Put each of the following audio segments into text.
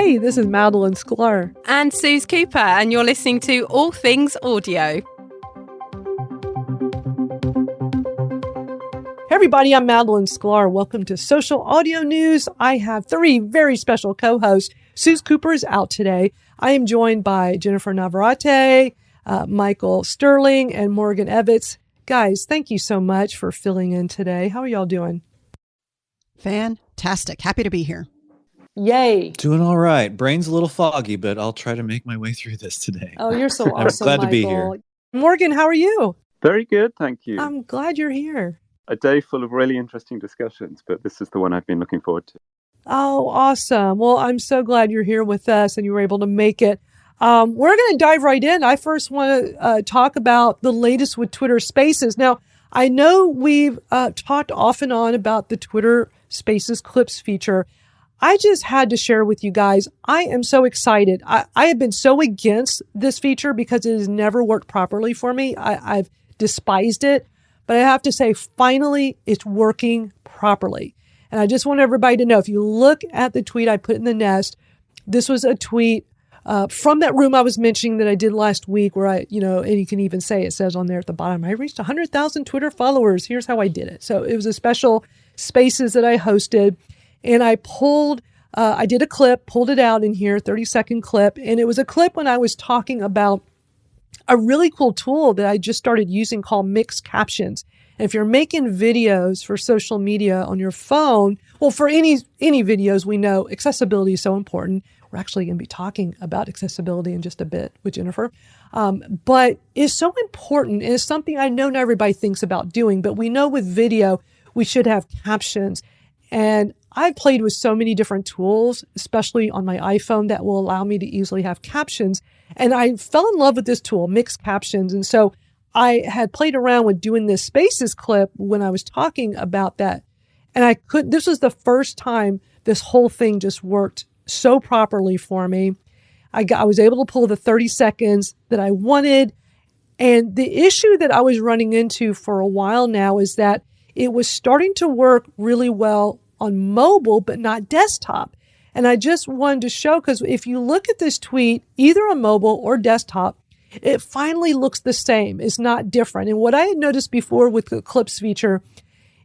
Hey, this is Madalyn Sklar. And Suze Cooper, and you're listening to All Things Audio. Hey everybody, I'm Madalyn Sklar. Welcome to Social Audio News. I have three very special co-hosts. Suze Cooper is out today. I am joined by Jennifer Navarrete, Michael Sterling, and Morgan Evetts. Guys, thank you so much for filling in today. How are y'all doing? Fantastic. Happy to be here. Yay. Doing all right. Brain's a little foggy, but I'll try to make my way through this today. Oh, you're so I'm awesome, glad Michael. to be here. Morgan, how are you? Very good, thank you. I'm glad you're here. A day full of really interesting discussions, but this is the one I've been looking forward to. Oh, awesome. Well, I'm so glad you're here with us and you were able to make it. We're going to dive right in. I first want to talk about the latest with Twitter Spaces. Now, I know we've talked off and on about the Twitter Spaces Clips feature. I just had to share with you guys, I am so excited. I have been so against this feature because it has never worked properly for me. I've despised it, but I have to say, finally, it's working properly. And I just want everybody to know, if you look at the tweet I put in the nest, this was a tweet from that room I was mentioning that I did last week where and you can even say, it says on there at the bottom, I reached 100,000 Twitter followers. Here's how I did it. So it was a special Spaces that I hosted. And I did a clip, pulled it out in here, 30-second clip. And it was a clip when I was talking about a really cool tool that I just started using called MixCaptions. And if you're making videos for social media on your phone, well, for any videos, we know accessibility is so important. We're actually going to be talking about accessibility in just a bit with Jennifer. But it's so important. And it's something I know not everybody thinks about doing, but we know with video, we should have captions. And I've played with so many different tools, especially on my iPhone, that will allow me to easily have captions. And I fell in love with this tool, MixCaptions. And so I had played around with doing this Spaces clip when I was talking about that. And this was the first time this whole thing just worked so properly for me. I was able to pull the 30 seconds that I wanted. And the issue that I was running into for a while now is that it was starting to work really well on mobile, but not desktop. And I just wanted to show, because if you look at this tweet, either on mobile or desktop, it finally looks the same. It's not different. And what I had noticed before with the Clips feature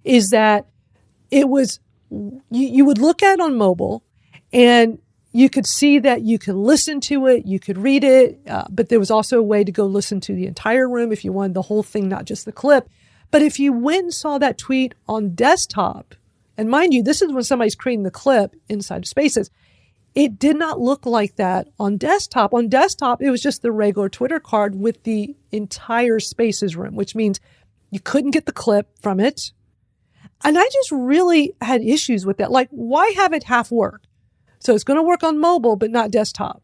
is that it was, you would look at it on mobile and you could see that you could listen to it, you could read it, but there was also a way to go listen to the entire room if you wanted the whole thing, not just the clip. But if you went and saw that tweet on desktop, and mind you, this is when somebody's creating the clip inside of Spaces, it did not look like that on desktop. On desktop, it was just the regular Twitter card with the entire Spaces room, which means you couldn't get the clip from it. And I just really had issues with that. Like, why have it half work? So it's going to work on mobile, but not desktop.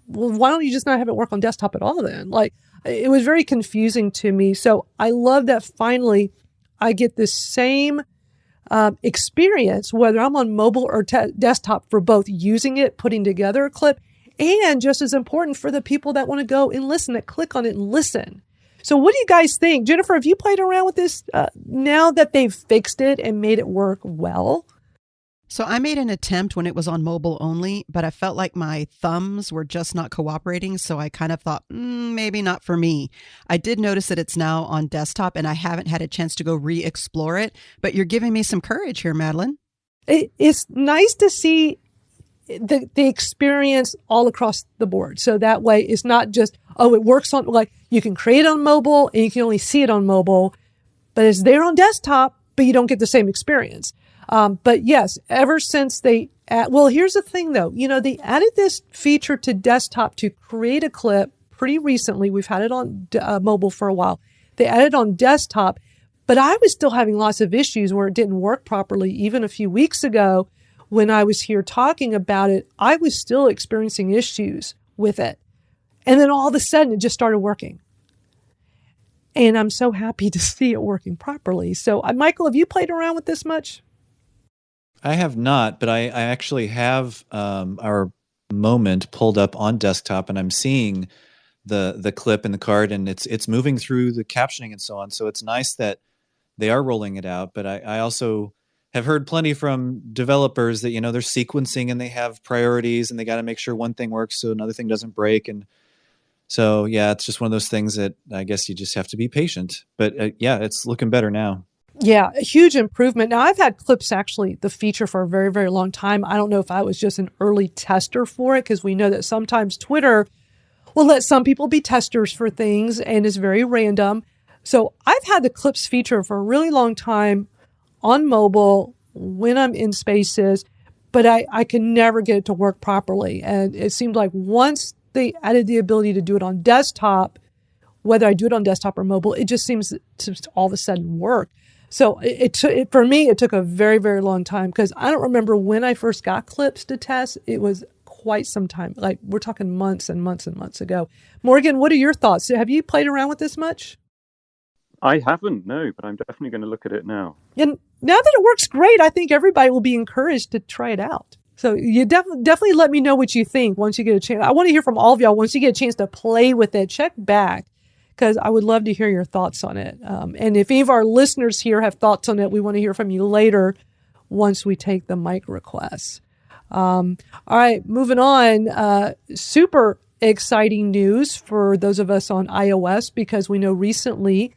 Well, why don't you just not have it work on desktop at all then? Like, it was very confusing to me. So I love that finally I get the same experience, whether I'm on mobile or desktop, for both using it, putting together a clip, and just as important for the people that want to go and listen, that click on it and listen. So what do you guys think? Jennifer, have you played around with this now that they've fixed it and made it work well? So I made an attempt when it was on mobile only, but I felt like my thumbs were just not cooperating. So I kind of thought, maybe not for me. I did notice that it's now on desktop and I haven't had a chance to go re-explore it, but you're giving me some courage here, Madalyn. It's nice to see the experience all across the board. So that way it's not just, it works on, like, you can create it on mobile and you can only see it on mobile, but it's there on desktop, but you don't get the same experience. But yes, ever since here's the thing though, they added this feature to desktop to create a clip pretty recently. We've had it on mobile for a while. They added it on desktop, but I was still having lots of issues where it didn't work properly. Even a few weeks ago when I was here talking about it, I was still experiencing issues with it. And then all of a sudden it just started working. And I'm so happy to see it working properly. So Michael, have you played around with this much? I have not, but I actually have our moment pulled up on desktop, and I'm seeing the clip in the card, and it's moving through the captioning and so on. So it's nice that they are rolling it out. But I also have heard plenty from developers that, they're sequencing and they have priorities and they got to make sure one thing works so another thing doesn't break. And so, yeah, it's just one of those things that I guess you just have to be patient. But it's looking better now. Yeah, a huge improvement. Now, I've had Clips actually, the feature, for a very, very long time. I don't know if I was just an early tester for it, because we know that sometimes Twitter will let some people be testers for things and is very random. So I've had the Clips feature for a really long time on mobile when I'm in Spaces, but I can never get it to work properly. And it seems like once they added the ability to do it on desktop, whether I do it on desktop or mobile, it just seems to all of a sudden work. So for me, it took a very, very long time, because I don't remember when I first got Clips to test. It was quite some time. Like, we're talking months and months and months ago. Morgan, what are your thoughts? Have you played around with this much? I haven't, no, but I'm definitely going to look at it now. And now that it works great, I think everybody will be encouraged to try it out. So you definitely let me know what you think once you get a chance. I want to hear from all of y'all. Once you get a chance to play with it, check back, because I would love to hear your thoughts on it. And if any of our listeners here have thoughts on it, we want to hear from you later once we take the mic requests. All right, moving on. Super exciting news for those of us on iOS, because we know recently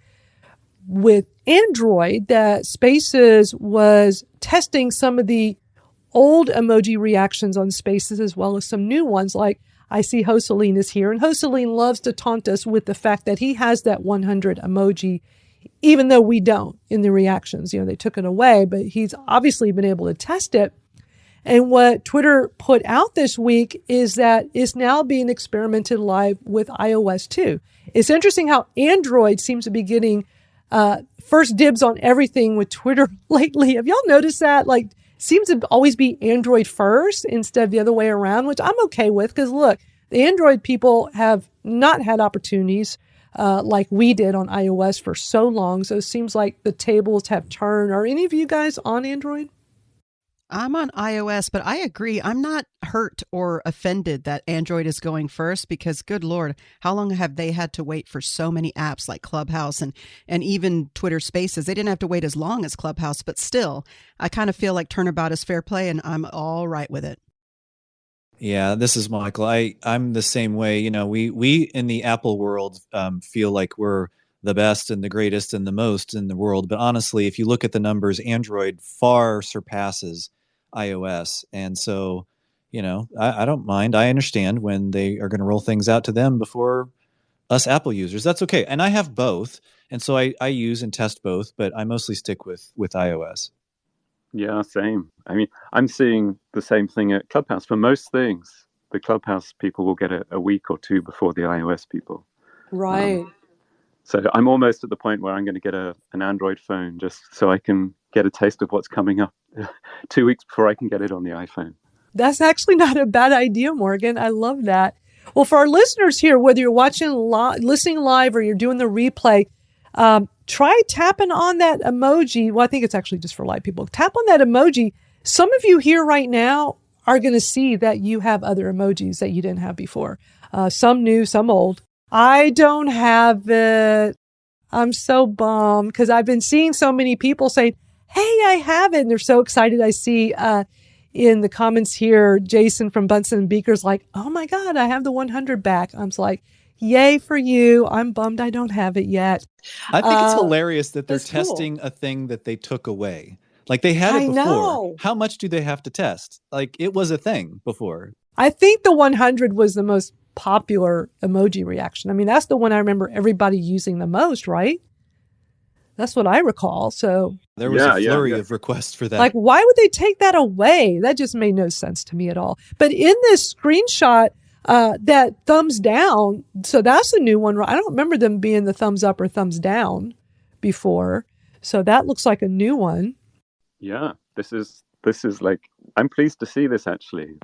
with Android that Spaces was testing some of the old emoji reactions on Spaces, as well as some new ones. Like, I see Hoseline is here, and Hoseline loves to taunt us with the fact that he has that 100 emoji, even though we don't in the reactions. They took it away, but he's obviously been able to test it. And what Twitter put out this week is that it's now being experimented live with iOS too. It's interesting how Android seems to be getting first dibs on everything with Twitter lately. Have y'all noticed that? Like, seems to always be Android first instead of the other way around, which I'm okay with, because look, the Android people have not had opportunities like we did on iOS for so long. So it seems like the tables have turned. Are any of you guys on Android? I'm on iOS, but I agree. I'm not hurt or offended that Android is going first, because good Lord, how long have they had to wait for so many apps like Clubhouse and even Twitter Spaces? They didn't have to wait as long as Clubhouse, but still, I kind of feel like turnabout is fair play, and I'm all right with it. Yeah, this is Michael. I'm the same way. We in the Apple world feel like we're the best and the greatest and the most in the world. But honestly, if you look at the numbers, Android far surpasses iOS. And so, I don't mind. I understand when they are going to roll things out to them before us Apple users. That's okay. And I have both. And so I use and test both, but I mostly stick with iOS. Yeah, same. I mean, I'm seeing the same thing at Clubhouse. For most things, the Clubhouse people will get a week or two before the iOS people. Right. So I'm almost at the point where I'm going to get an Android phone just so I can get a taste of what's coming up 2 weeks before I can get it on the iPhone. That's actually not a bad idea, Morgan. I love that. Well, for our listeners here, whether you're listening live or you're doing the replay, try tapping on that emoji. Well, I think it's actually just for live people. Tap on that emoji. Some of you here right now are going to see that you have other emojis that you didn't have before. Some new, some old. I don't have it. I'm so bummed, because I've been seeing so many people say, hey, I have it. And they're so excited. I see in the comments here, Jason from Bunsen and Beaker's like, oh my God, I have the 100 back. I'm like, yay for you. I'm bummed I don't have it yet. I think it's hilarious that they're testing a thing that they took away. Like, they had it before. Know. How much do they have to test? Like, it was a thing before. I think the 100 was the most popular emoji reaction. I mean, that's the one I remember everybody using the most, right? That's what I recall. So there was a flurry of requests for that. Like, why would they take that away? That just made no sense to me at all. But in this screenshot, that thumbs down, so that's a new one. I don't remember them being the thumbs up or thumbs down before. So that looks like a new one. Yeah, this is like, I'm pleased to see this actually.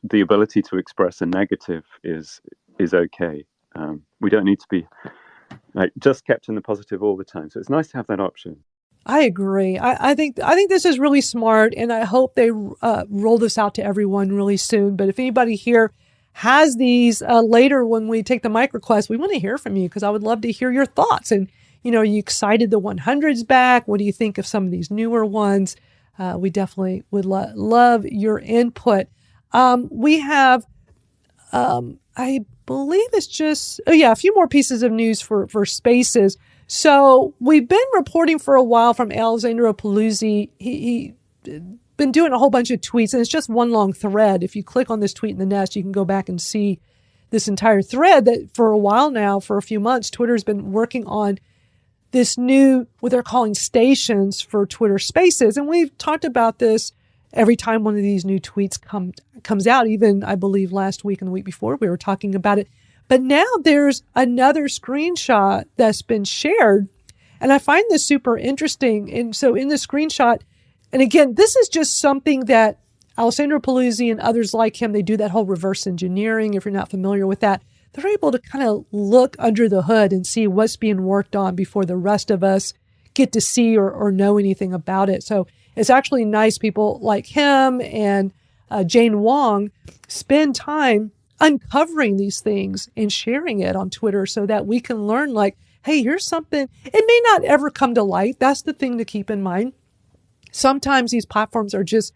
The ability to express a negative is okay. We don't need to be like just kept in the positive all the time. So it's nice to have that option. I agree. I think this is really smart, and I hope they roll this out to everyone really soon. But if anybody here has these later when we take the mic request, we want to hear from you, because I would love to hear your thoughts. And, are you excited the 100's back? What do you think of some of these newer ones? we definitely would love your input. We have, I believe it's just, a few more pieces of news for Spaces. So we've been reporting for a while from Alessandro Paluzzi. He been doing a whole bunch of tweets, and it's just one long thread. If you click on this tweet in the nest, you can go back and see this entire thread that for a while now, for a few months, Twitter's been working on this new, what they're calling stations for Twitter Spaces. And we've talked about this every time one of these new tweets comes out. Even, I believe, last week and the week before, we were talking about it. But now there's another screenshot that's been shared. And I find this super interesting. And so in the screenshot, and again, this is just something that Alessandro Paluzzi and others like him, they do that whole reverse engineering. If you're not familiar with that, they're able to kind of look under the hood and see what's being worked on before the rest of us get to see or know anything about it. So it's actually nice people like him and Jane Wong spend time uncovering these things and sharing it on Twitter so that we can learn, like, hey, here's something. It may not ever come to light. That's the thing to keep in mind. Sometimes these platforms are just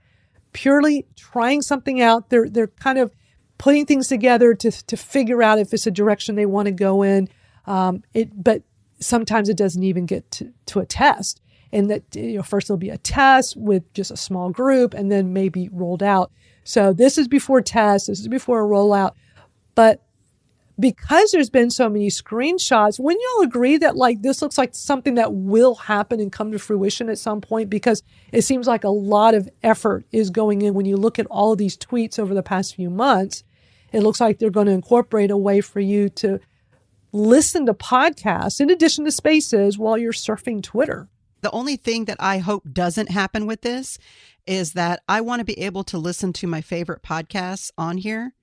purely trying something out. They're kind of putting things together to figure out if it's a direction they want to go in. But sometimes it doesn't even get to a test. And that, first there'll be a test with just a small group and then maybe rolled out. So this is before test. This is before a rollout. But because there's been so many screenshots, wouldn't y'all agree that like this looks like something that will happen and come to fruition at some point? Because it seems like a lot of effort is going in when you look at all of these tweets over the past few months. It looks like they're going to incorporate a way for you to listen to podcasts in addition to Spaces while you're surfing Twitter. The only thing that I hope doesn't happen with this is that I want to be able to listen to my favorite podcasts on here,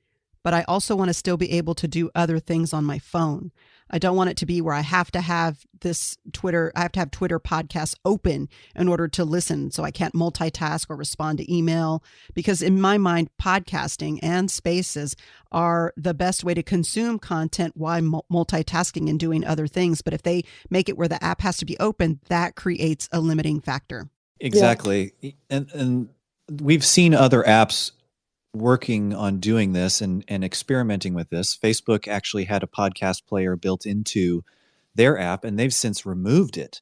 but I also want to still be able to do other things on my phone. I don't want it to be where I have to have Twitter podcasts open in order to listen. So I can't multitask or respond to email, because in my mind, podcasting and Spaces are the best way to consume content while multitasking and doing other things. But if they make it where the app has to be open, that creates a limiting factor. Exactly. Yeah. And we've seen other apps working on doing this and experimenting with this. Facebook actually had a podcast player built into their app, and they've since removed it.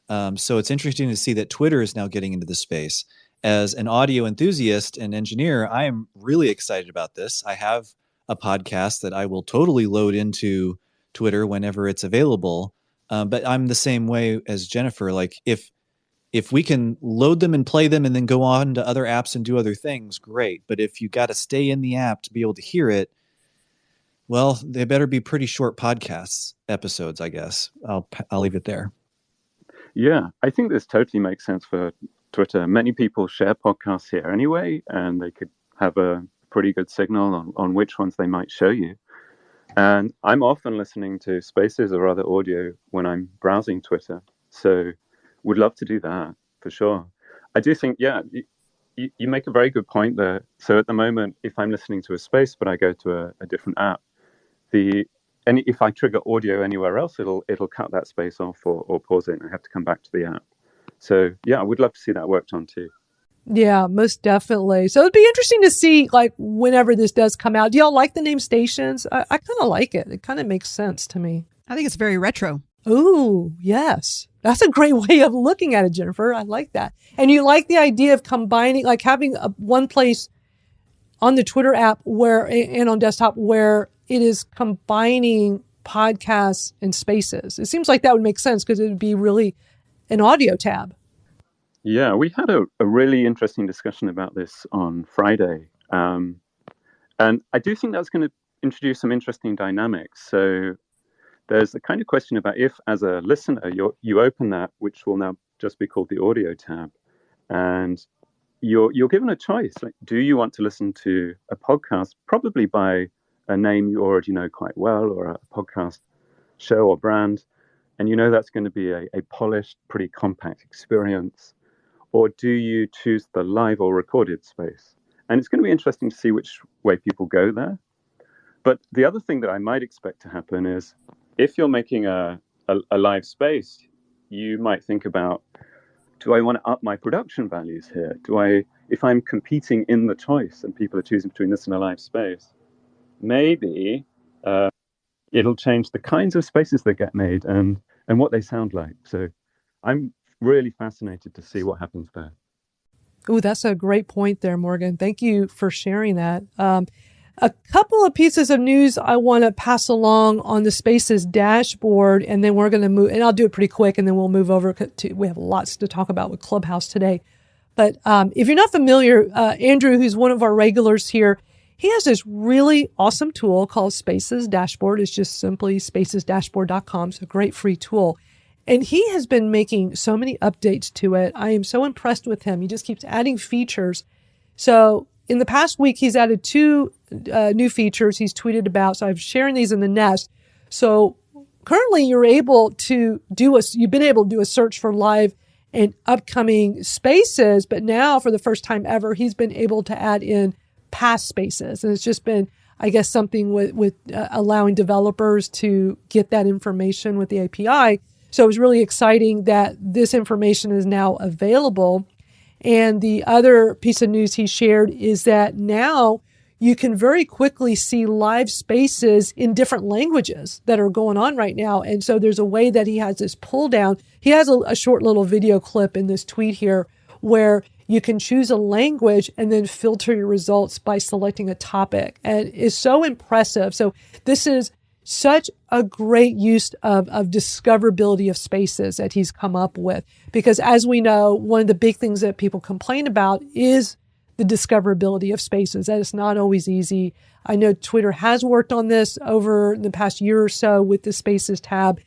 So it's interesting to see that Twitter is now getting into the space. As an audio enthusiast and engineer, I am really excited about this. I have a podcast that I will totally load into Twitter whenever it's available. But I'm the same way as Jennifer. Like if we can load them and play them and then go on to other apps and do other things, great. But if you got to stay in the app to be able to hear it, well, they better be pretty short podcasts episodes, I guess. I'll leave it there. Yeah, I think this totally makes sense for Twitter. Many people share podcasts here anyway, and they could have a pretty good signal on which ones they might show you. And I'm often listening to Spaces or other audio when I'm browsing Twitter. So would love to do that for sure. I do think, you make a very good point there. So at the moment, if I'm listening to a space, but I go to a different app, if I trigger audio anywhere else, it'll cut that space off or pause it, and I have to come back to the app. So I would love to see that worked on too. Yeah, most definitely. So it'd be interesting to see, like, whenever this does come out. Do y'all like the name Stations? I kind of like it. It kind of makes sense to me. I think it's very retro. Ooh, yes. That's a great way of looking at it, Jennifer. I like that. And you like the idea of combining, like having one place on the Twitter app and on desktop where it is combining podcasts and Spaces. It seems like that would make sense because it would be really an audio tab. Yeah, we had a really interesting discussion about this on Friday. And I do think that's going to introduce some interesting dynamics. So there's the kind of question about if, as a listener, you open that, which will now just be called the audio tab, and you're given a choice. Like, do you want to listen to a podcast, probably by a name you already know quite well, or a podcast show or brand, and you know that's going to be a polished, pretty compact experience, or do you choose the live or recorded space? And it's going to be interesting to see which way people go there. But the other thing that I might expect to happen is, if you're making a live space, you might think about do I want to up my production values here? If I'm competing in the choice and people are choosing between this and a live space, maybe it'll change the kinds of spaces that get made and what they sound like. So I'm really fascinated to see what happens there. Oh, that's a great point there, Morgan. Thank you for sharing that. A couple of pieces of news I want to pass along on the Spaces dashboard, and then we're going to move, and I'll do it pretty quick, and then we'll move over to, we have lots to talk about with Clubhouse today. But if you're not familiar, Andrew, who's one of our regulars here, he has this really awesome tool called Spaces Dashboard. It's just simply spacesdashboard.com. It's a great free tool. And he has been making so many updates to it. I am so impressed with him. He just keeps adding features. So in the past week, he's added 2 new features he's tweeted about. So I'm sharing these in the nest. So currently you're able to you've been able to do a search for live and upcoming spaces, but now for the first time ever, he's been able to add in past spaces. And it's just been, I guess, something with allowing developers to get that information with the API. So it was really exciting that this information is now available. And the other piece of news he shared is that now you can very quickly see live spaces in different languages that are going on right now. And so there's a way that he has this pull down. He has a short little video clip in this tweet here where you can choose a language and then filter your results by selecting a topic. And it's so impressive. So this is such a great use of discoverability of spaces that he's come up with. Because as we know, one of the big things that people complain about is the discoverability of spaces. That is not always easy. I know Twitter has worked on this over the past year or so with the Spaces tab.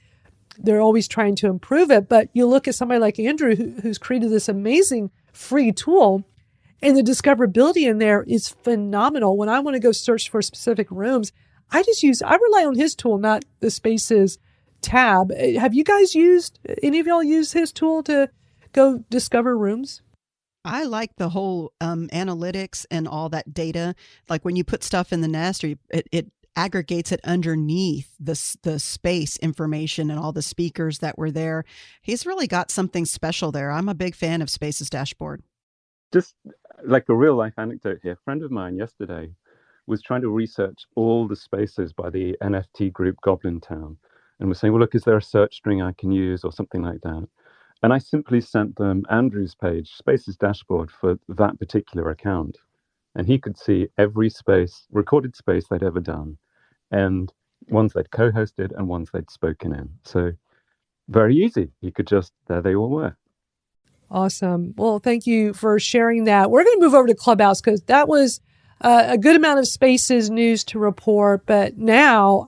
They're always trying to improve it. But you look at somebody like Andrew, who's created this amazing free tool, and the discoverability in there is phenomenal. When I want to go search for specific rooms, I rely on his tool, not the Spaces tab. Have you guys any of y'all used his tool to go discover rooms? I like the whole analytics and all that data. Like when you put stuff in the nest, or it aggregates it underneath the space information and all the speakers that were there. He's really got something special there. I'm a big fan of Spaces Dashboard. Just like a real life anecdote here, a friend of mine yesterday was trying to research all the spaces by the NFT group Goblin Town and was saying, well, look, is there a search string I can use or something like that? And I simply sent them Andrew's page, Spaces Dashboard, for that particular account. And he could see every recorded space they'd ever done, and ones they'd co-hosted and ones they'd spoken in. So very easy. He could there they all were. Awesome. Well, thank you for sharing that. We're going to move over to Clubhouse because that was a good amount of Spaces news to report. But now,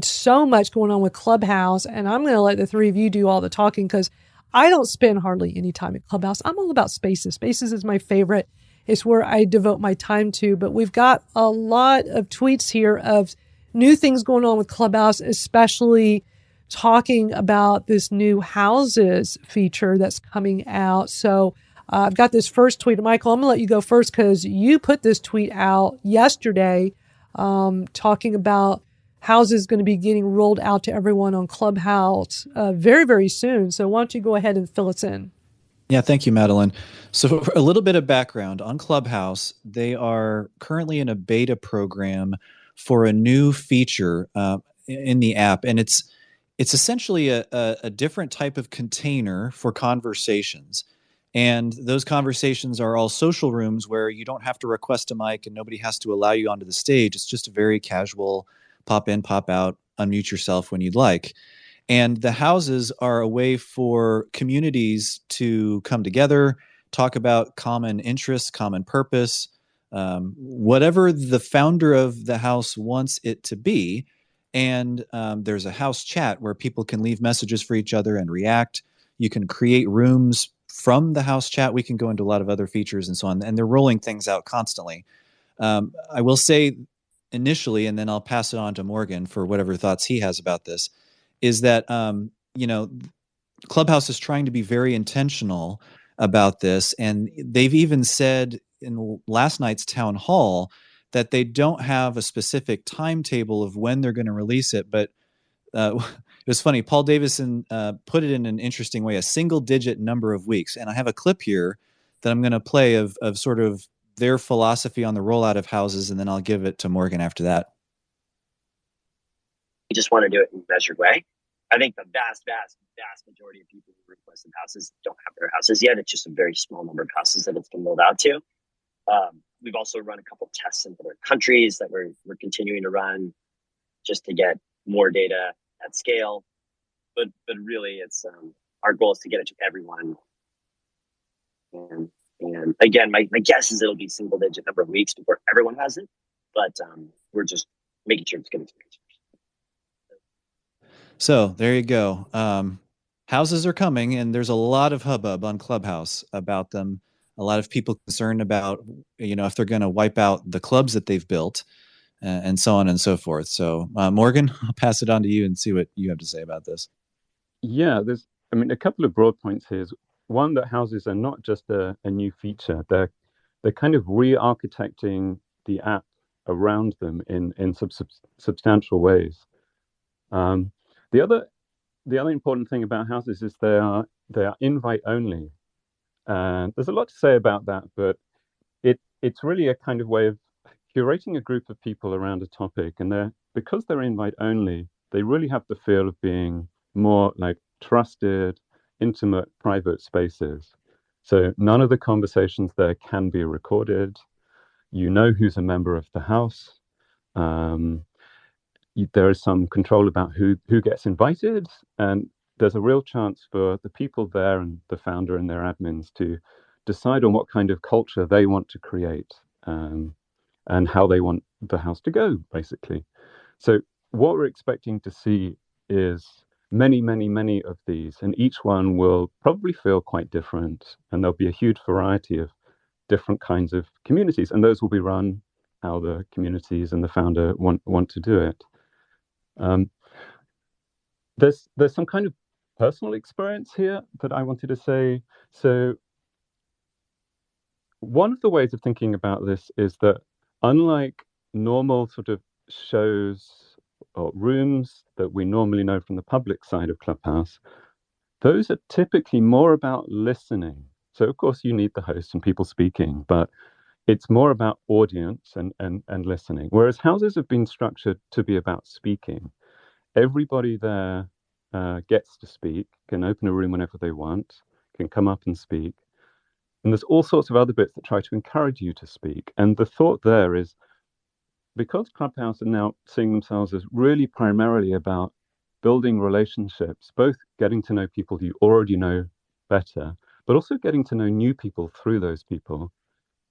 so much going on with Clubhouse, and I'm going to let the three of you do all the talking because I don't spend hardly any time at Clubhouse. I'm all about Spaces. Spaces is my favorite. It's where I devote my time to. But we've got a lot of tweets here of new things going on with Clubhouse, especially talking about this new houses feature that's coming out. So I've got this first tweet. Michael, I'm going to let you go first because you put this tweet out yesterday talking about houses going to be getting rolled out to everyone on Clubhouse very, very soon. So why don't you go ahead and fill us in? Yeah, thank you, Madalyn. So for a little bit of background on Clubhouse, they are currently in a beta program for a new feature in the app, and it's essentially a different type of container for conversations. And those conversations are all social rooms where you don't have to request a mic and nobody has to allow you onto the stage. It's just a very casual pop in, pop out, unmute yourself when you'd like. And the houses are a way for communities to come together, talk about common interests, common purpose, whatever the founder of the house wants it to be. And there's a house chat where people can leave messages for each other and react. You can create rooms from the house chat. We can go into a lot of other features and so on. And they're rolling things out constantly. I will say initially, and then I'll pass it on to Morgan for whatever thoughts he has about this, is that, Clubhouse is trying to be very intentional about this. And they've even said in last night's town hall that they don't have a specific timetable of when they're going to release it. But it was funny. Paul Davison put it in an interesting way, a single digit number of weeks. And I have a clip here that I'm going to play of sort of their philosophy on the rollout of houses, and then I'll give it to Morgan after that. We just want to do it in a measured way. I think the vast majority of people who requested houses don't have their houses yet. It's just a very small number of houses that it's been rolled out to. We've also run a couple tests in other countries that we're continuing to run just to get more data at scale. But really, it's our goal is to get it to everyone. And again, my guess is it'll be single digit number of weeks before everyone has it. But we're just making sure it's good experience. So there you go. Houses are coming, and there's a lot of hubbub on Clubhouse about them. A lot of people concerned about, if they're going to wipe out the clubs that they've built, and so on and so forth. So, Morgan, I'll pass it on to you and see what you have to say about this. Yeah, there's, a couple of broad points here. One, that houses are not just a new feature. They're kind of re-architecting the app around them in substantial ways. The other important thing about houses is they are invite only. And there's a lot to say about that, but it's really a kind of way of curating a group of people around a topic. And because they're invite only, they really have the feel of being more like trusted, intimate, private spaces. So none of the conversations there can be recorded. You know who's a member of the house. There is some control about who gets invited, and there's a real chance for the people there and the founder and their admins to decide on what kind of culture they want to create, and how they want the house to go, basically. So what we're expecting to see is many, many, many of these, and each one will probably feel quite different, and there'll be a huge variety of different kinds of communities, and those will be run how the communities and the founder want to do it. There's some kind of personal experience here that I wanted to say. So one of the ways of thinking about this is that unlike normal sort of shows or rooms that we normally know from the public side of Clubhouse, those are typically more about listening. So of course you need the host and people speaking, but it's more about audience and listening. Whereas houses have been structured to be about speaking. Everybody there gets to speak, can open a room whenever they want, can come up and speak. And there's all sorts of other bits that try to encourage you to speak. And the thought there is, because Clubhouse are now seeing themselves as really primarily about building relationships, both getting to know people you already know better, but also getting to know new people through those people,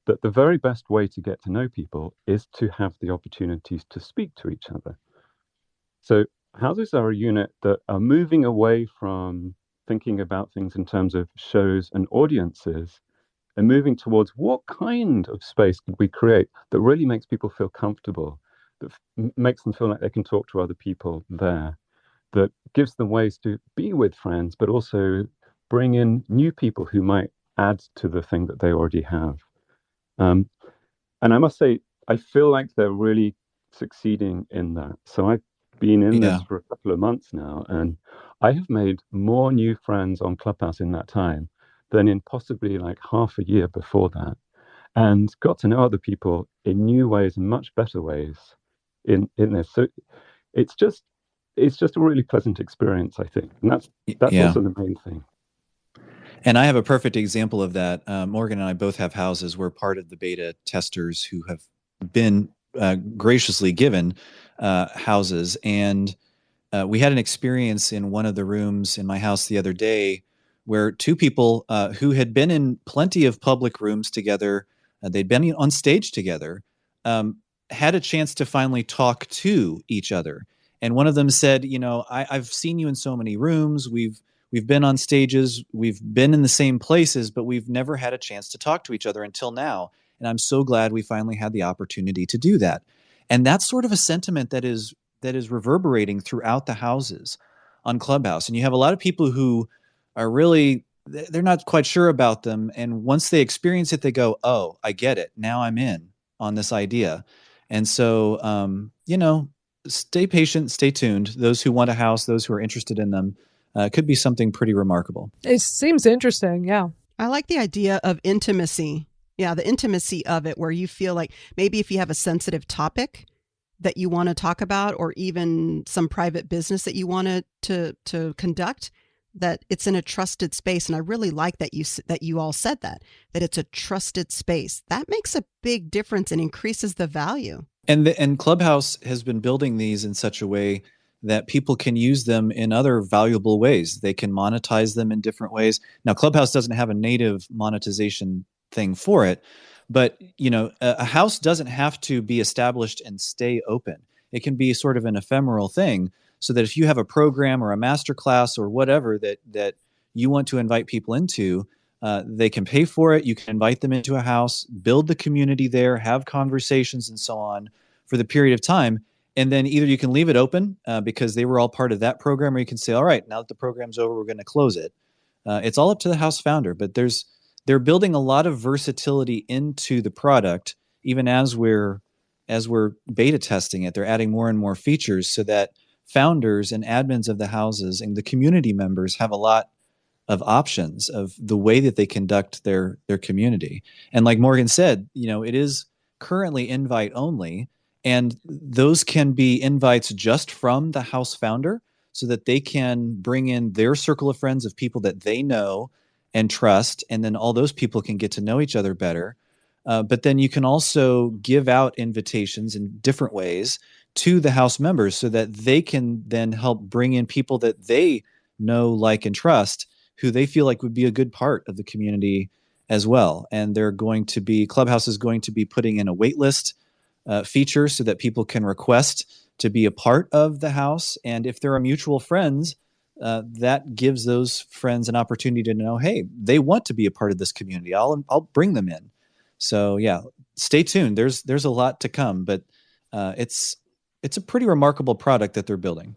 that the very best way to get to know people is to have the opportunities to speak to each other. So houses are a unit that are moving away from thinking about things in terms of shows and audiences, and moving towards what kind of space could we create that really makes people feel comfortable, that makes them feel like they can talk to other people there, that gives them ways to be with friends, but also bring in new people who might add to the thing that they already have. And I must say, I feel like they're really succeeding in that. So I've been in this for a couple of months now, and I have made more new friends on Clubhouse in that time than in possibly like half a year before that, and got to know other people in new ways and much better ways in this. So it's just a really pleasant experience, I think. And that's also the main thing. And I have a perfect example of that. Morgan and I both have houses. We're part of the beta testers who have been graciously given houses. And we had an experience in one of the rooms in my house the other day where two people who had been in plenty of public rooms together, they'd been on stage together, had a chance to finally talk to each other. And one of them said, I've seen you in so many rooms. We've been on stages, we've been in the same places, but we've never had a chance to talk to each other until now. And I'm so glad we finally had the opportunity to do that. And that's sort of a sentiment that is reverberating throughout the houses on Clubhouse. And you have a lot of people who are really, they're not quite sure about them. And once they experience it, they go, oh, I get it. Now I'm in on this idea. And so, stay patient, stay tuned. Those who want a house, those who are interested in them, could be something pretty remarkable. It seems interesting. Yeah. I like the idea of intimacy. Yeah, the intimacy of it, where you feel like maybe if you have a sensitive topic that you want to talk about, or even some private business that you want to conduct, that it's in a trusted space. And I really like that you all said that it's a trusted space. That makes a big difference and increases the value. And Clubhouse has been building these in such a way that people can use them in other valuable ways. They can monetize them in different ways. Now, Clubhouse doesn't have a native monetization thing for it, but a house doesn't have to be established and stay open. It can be sort of an ephemeral thing, so that if you have a program or a master class or whatever that you want to invite people into, they can pay for it. You can invite them into a house, build the community there, have conversations and so on for the period of time. And then either you can leave it open because they were all part of that program, or you can say, all right, now that the program's over, we're going to close it. It's all up to the house founder, but they're building a lot of versatility into the product, even as we're beta testing it. They're adding more and more features so that founders and admins of the houses and the community members have a lot of options of the way that they conduct their community. And like Morgan said, it is currently invite only, and those can be invites just from the house founder, so that they can bring in their circle of friends of people that they know and trust, and then all those people can get to know each other better. But then you can also give out invitations in different ways to the house members, so that they can then help bring in people that they know, like, and trust, who they feel like would be a good part of the community as well. And Clubhouse is going to be putting in a waitlist feature so that people can request to be a part of the house. And if there are mutual friends, that gives those friends an opportunity to know, hey, they want to be a part of this community. I'll bring them in. So yeah, stay tuned. There's a lot to come, but it's a pretty remarkable product that they're building.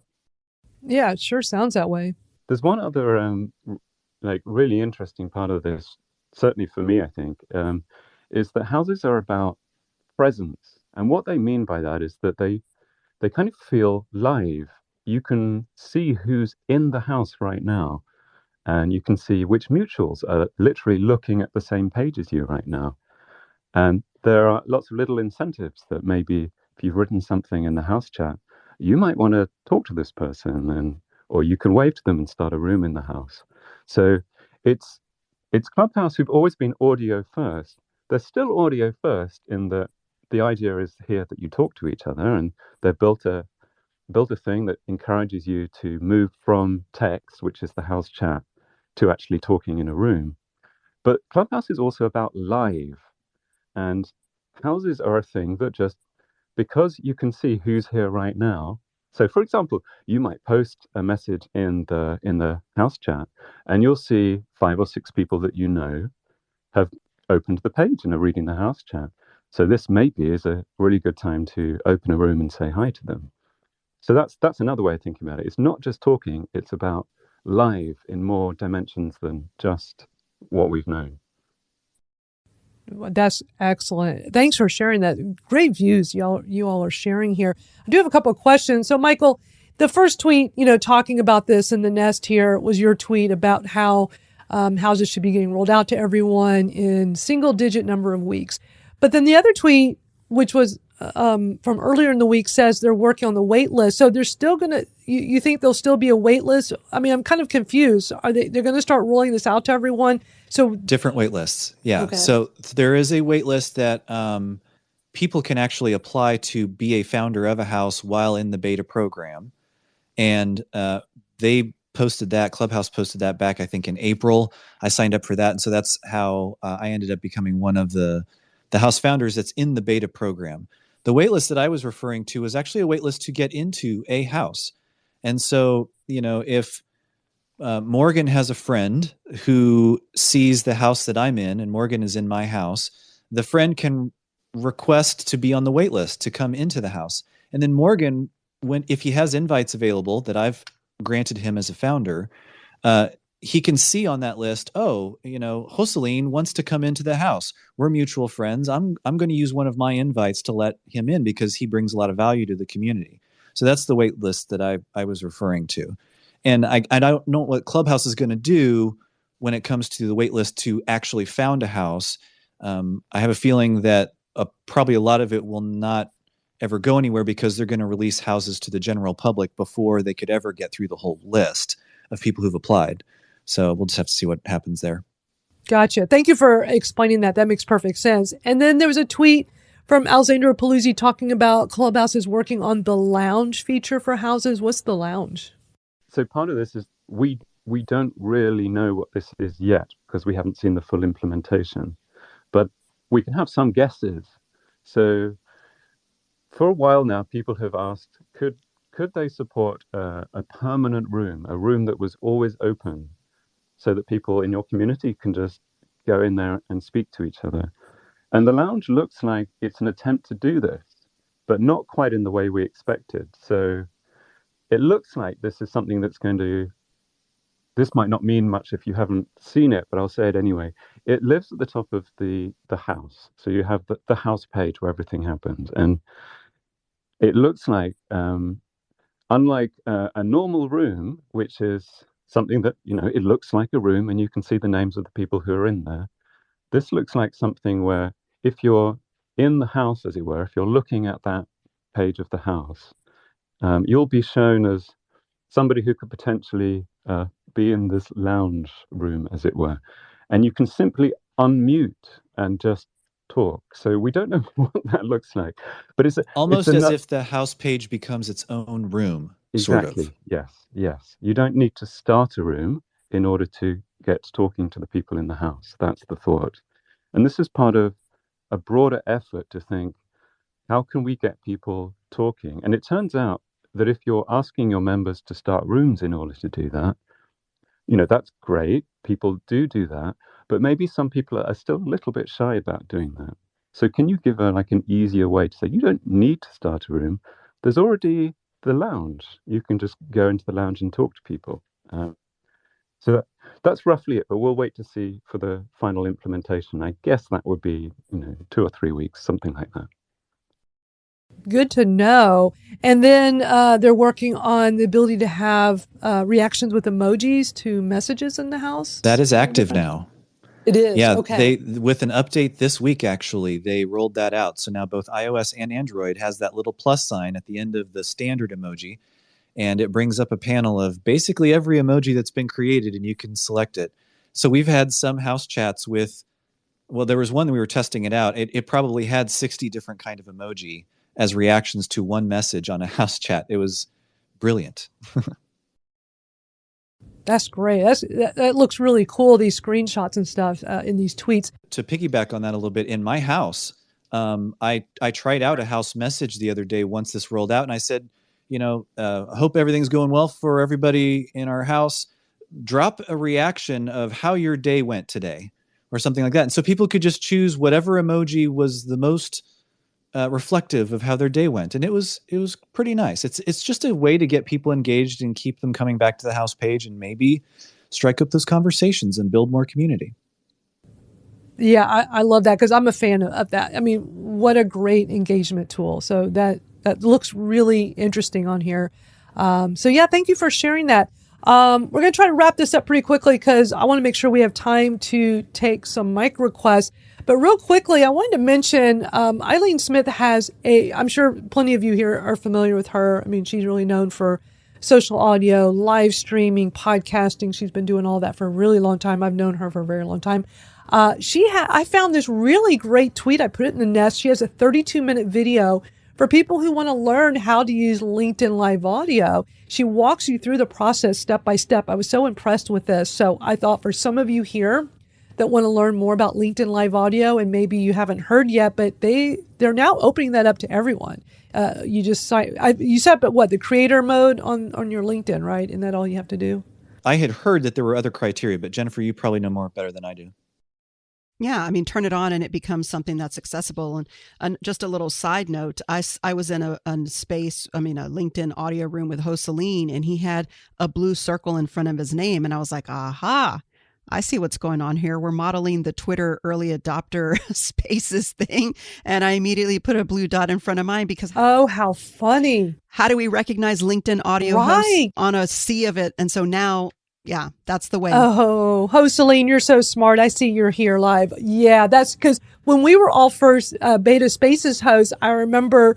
Yeah, it sure sounds that way. There's one other really interesting part of this, certainly for me, I think, is that houses are about presence. And what they mean by that is that they kind of feel live. You can see who's in the house right now, and you can see which mutuals are literally looking at the same page as you right now. And there are lots of little incentives that maybe if you've written something in the house chat, you might want to talk to this person, or you can wave to them and start a room in the house. So it's Clubhouse who've always been audio first. They're still audio first in that the idea is here that you talk to each other, and they've built a thing that encourages you to move from text, which is the house chat, to actually talking in a room. But Clubhouse is also about live, and houses are a thing that just, because you can see who's here right now. So for example, you might post a message in the house chat, and you'll see 5 or 6 people that you know have opened the page and are reading the house chat. So this maybe is a really good time to open a room and say hi to them. So that's another way of thinking about it. It's not just talking, it's about live in more dimensions than just what we've known. That's excellent. Thanks for sharing that. Great views you all are sharing here. I do have a couple of questions. So Michael, the first tweet, talking about this in the nest here was your tweet about how houses should be getting rolled out to everyone in single-digit number of weeks. But then the other tweet, which was from earlier in the week, says they're working on the wait list. So they're still going to, you think there'll still be a wait list? I mean, I'm kind of confused. They're going to start rolling this out to everyone? So different wait lists. Yeah. Okay. So there is a wait list that people can actually apply to be a founder of a house while in the beta program. And they posted that, Clubhouse posted that back, I think, in April. I signed up for that. And so that's how I ended up becoming one of the house founders that's in the beta program. The waitlist that I was referring to was actually a waitlist to get into a house. And so, if Morgan has a friend who sees the house that I'm in, and Morgan is in my house, the friend can request to be on the waitlist to come into the house. And then Morgan, if he has invites available that I've granted him as a founder, he can see on that list, Joseline wants to come into the house. We're mutual friends. I'm going to use one of my invites to let him in because he brings a lot of value to the community. So that's the wait list that I was referring to. And I don't know what Clubhouse is going to do when it comes to the wait list to actually found a house. I have a feeling that probably a lot of it will not ever go anywhere because they're going to release houses to the general public before they could ever get through the whole list of people who've applied. So we'll just have to see what happens there. Gotcha. Thank you for explaining that. That makes perfect sense. And then there was a tweet from Alexandra Paluzzi talking about Clubhouse is working on the lounge feature for houses. What's the lounge? So part of this is we don't really know what this is yet because we haven't seen the full implementation, but we can have some guesses. So for a while now, people have asked, could they support a permanent room, a room that was always open, so that people in your community can just go in there and speak to each other? And the lounge looks like it's an attempt to do this, but not quite in the way we expected. So it looks like this is something that's going to, this might not mean much if you haven't seen it, but I'll say it anyway. It lives at the top of the house. So you have the house page where everything happens. And it looks like, unlike a normal room, which is something that, it looks like a room and you can see the names of the people who are in there. This looks like something where if you're in the house, as it were, if you're looking at that page of the house, you'll be shown as somebody who could potentially be in this lounge room, as it were. And you can simply unmute and just talk. So we don't know what that looks like, but it's almost as if the house page becomes its own room. Exactly. Sort of. Yes. You don't need to start a room in order to get talking to the people in the house. That's the thought. And this is part of a broader effort to think, how can we get people talking? And it turns out that if you're asking your members to start rooms in order to do that, that's great. People do that. But maybe some people are still a little bit shy about doing that. So can you give an easier way to say, you don't need to start a room. There's already the lounge. You can just go into the lounge and talk to people. So that's roughly it, but we'll wait to see for the final implementation. I guess that would be 2 or 3 weeks, something like that. Good to know. And then they're working on the ability to have reactions with emojis to messages in the house. That is active now. It is. Yeah, okay. with an update this week, actually, they rolled that out. So now both iOS and Android has that little plus sign at the end of the standard emoji, and it brings up a panel of basically every emoji that's been created, and you can select it. So we've had some house chats with, well, there was one that we were testing it out. It probably had 60 different kind of emoji as reactions to one message on a house chat. It was brilliant. That's great. That looks really cool, these screenshots and stuff in these tweets. To piggyback on that a little bit, in my house, I tried out a house message the other day once this rolled out, and I said, I hope everything's going well for everybody in our house. Drop a reaction of how your day went today or something like that. And so people could just choose whatever emoji was the most reflective of how their day went. And it was pretty nice. It's just a way to get people engaged and keep them coming back to the house page and maybe strike up those conversations and build more community. Yeah, I love that because I'm a fan of that. I mean, what a great engagement tool. So that looks really interesting on here. So yeah, thank you for sharing that. We're going to try to wrap this up pretty quickly because I want to make sure we have time to take some mic requests. But real quickly, I wanted to mention Eileen Smith has I'm sure plenty of you here are familiar with her. I mean, she's really known for social audio, live streaming, podcasting. She's been doing all that for a really long time. I've known her for a very long time. I found this really great tweet. I put it in the nest. She has a 32-minute video for people who want to learn how to use LinkedIn Live Audio. She walks you through the process step by step. I was so impressed with this. So I thought for some of you here that want to learn more about LinkedIn Live Audio, and maybe you haven't heard yet, but they're now opening that up to everyone. You set up the creator mode on your LinkedIn, right? Isn't that all you have to do? I had heard that there were other criteria, but Jennifer, you probably know more better than I do. Yeah, I mean, turn it on and it becomes something that's accessible. And just a little side note, I was in a LinkedIn audio room with host Celine, and he had a blue circle in front of his name. And I was like, aha, I see what's going on here. We're modeling the Twitter early adopter Spaces thing, and I immediately put a blue dot in front of mine because Oh, how funny. how do we recognize LinkedIn audio hosts Right. on a sea of it? And so now, yeah, that's the way. Oh, Celine, you're so smart. I see you're here live. Yeah, that's because when we were all first beta Spaces hosts, I remember